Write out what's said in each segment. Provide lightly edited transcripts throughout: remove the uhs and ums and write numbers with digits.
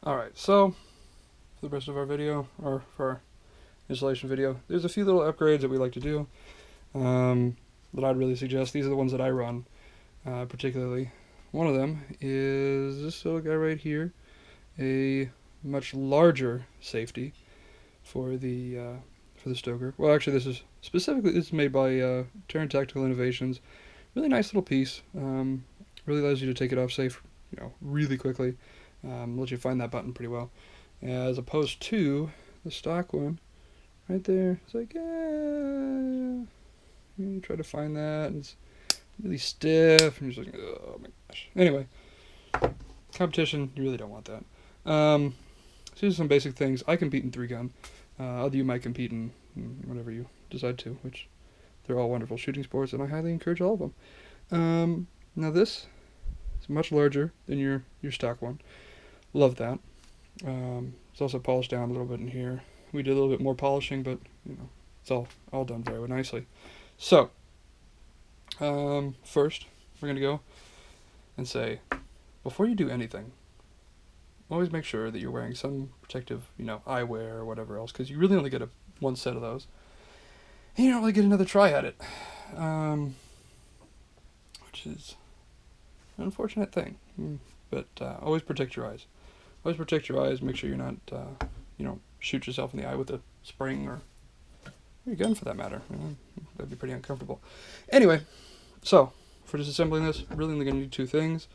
Alright, so for the rest of our video, or for our installation video, there's a few little upgrades that we like to do that I'd really suggest. These are the ones that I run particularly. One of them is this little guy right here, a much larger safety for the Stoeger. Well, actually, this is made by Taran Tactical Innovations. Really nice little piece. Really allows you to take it off safe, really quickly. Lets you find that button pretty well, as opposed to the stock one right there. It's like, you try to find that, and it's really stiff, and you're just like, oh my gosh. Anyway, competition, you really don't want that. So here's some basic things. I compete in 3-gun. Other of you might compete in whatever you decide to, which they're all wonderful shooting sports, and I highly encourage all of them. Now this is much larger than your stock one. Love that. It's also polished down a little bit in here. We did a little bit more polishing, but it's all done very nicely. So first we're gonna go and say, before you do anything, always make sure that you're wearing some protective, eyewear or whatever else, because you really only get one set of those, and you don't really get another try at it, which is an unfortunate thing. But always protect your eyes. Always protect your eyes. Make sure you're not, shoot yourself in the eye with a spring or your gun for that matter. That'd be pretty uncomfortable. Anyway, so for disassembling this, really only going to need 2 things.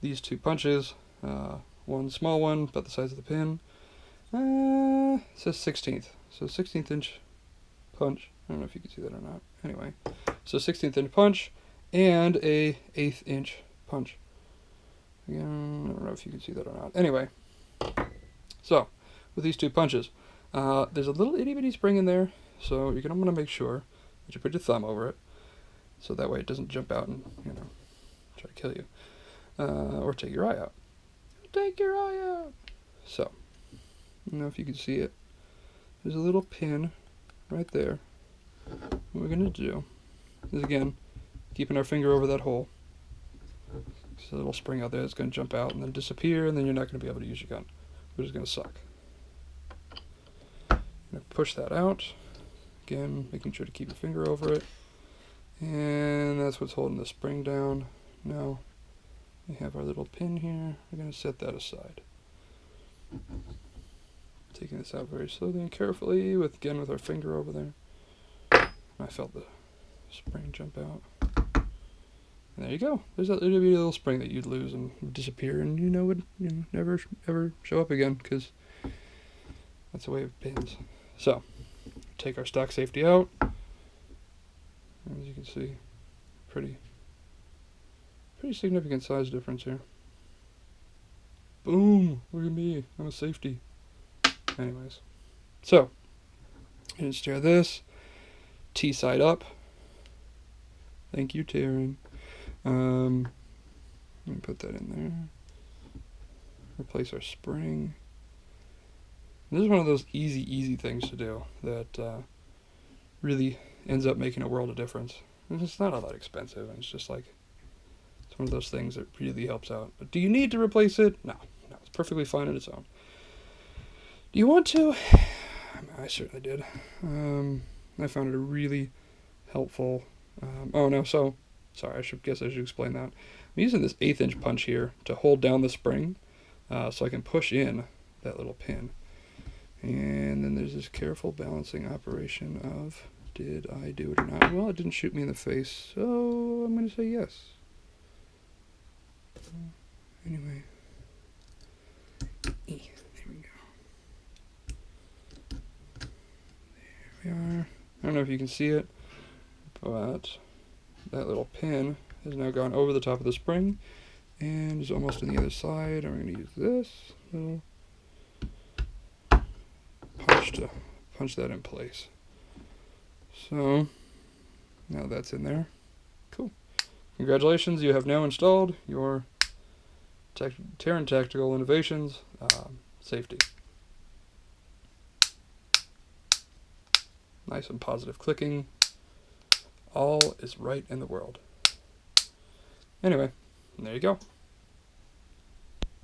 These 2 punches. One small one, about the size of the pin. It says 16th. So 16th inch punch. I don't know if you can see that or not. Anyway, so 16th inch punch and a 1/8 inch punch. Again, I don't know if you can see that or not. Anyway, so with these 2 punches, there's a little itty bitty spring in there, so you're gonna want to make sure that you put your thumb over it, so that way it doesn't jump out and try to kill you, or take your eye out. Take your eye out. So, I don't know if you can see it. There's a little pin right there. What we're gonna do is, again, keeping our finger over that hole. There's a little spring out there that's going to jump out and then disappear, and then you're not going to be able to use your gun, which is going to suck. Push that out. Again, making sure to keep your finger over it. And that's what's holding the spring down. Now, we have our little pin here. We're going to set that aside. Taking this out very slowly and carefully, with our finger over there. I felt the spring jump out. And there you go. There's a little spring that you'd lose and would disappear, and would never ever show up again, because that's the way of pins. So, take our stock safety out. As you can see, pretty significant size difference here. Boom! Look at me. I'm a safety. Anyways, so install this T-side up. Thank you, Taran. Let me put that in there. Replace our spring. This is one of those easy things to do that really ends up making a world of difference. And it's not all that expensive, and it's just like, it's one of those things that really helps out. But do you need to replace it? No, it's perfectly fine on its own. Do you want to? I certainly did. I found it a really helpful. Sorry, I should explain that. I'm using this 1/8 inch punch here to hold down the spring, so I can push in that little pin. And then there's this careful balancing operation of, did I do it or not? Well, it didn't shoot me in the face, so I'm going to say yes. Anyway. There we go. There we are. I don't know if you can see it, but that little pin has now gone over the top of the spring and is almost on the other side. And we're going to use this little punch to punch that in place. So now that's in there. Cool. Congratulations, you have now installed your Taran Tactical Innovations safety. Nice and positive clicking. All is right in the world. Anyway, there you go.